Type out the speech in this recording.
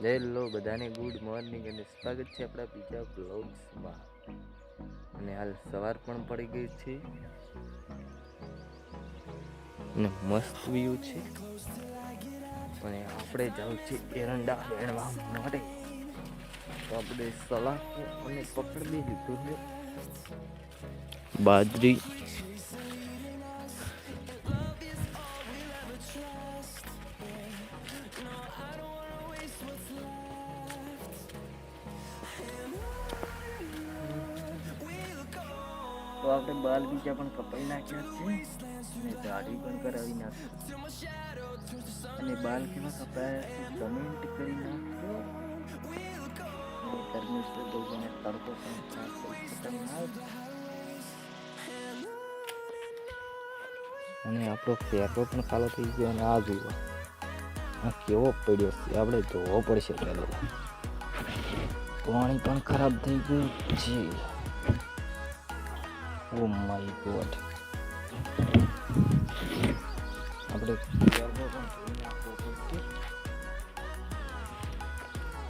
Hello બધાને good morning અને સ્વાગત છે આપણા બીજા બ્લોગ્સમાં. અને હાલ સવાર પણ પડી ગઈ છે અને મસ્ત વ્યૂ છે. અને આપણે જાવ છે એરંડા વેણવા માટે. તો આપણે સલાડ અને પકડી લીધું છે બાજરી. તો આપણે બાલ બીજા પણ કપાઈ નાખ્યા છે અને દાઢી પણ કરાવી નાખી. અને બાલ કેવા કપાયા છે કમેન્ટ કરી નાખજો. અને ધર્મેશભાઈ ભાઈને તડકો પણ ખાસો ખતરનાક. અને આપણો ફેરવો પણ કાલો થઈ ગયો. અને આ જુઓ આ કેવો પડ્યો છે, આપણે ધોવો પડશે પેલો. પાણી પણ ખરાબ થઈ ગયું છે. Oh my God. આપણે ફેરવો પણ ધોઈ નાખવો પડશે.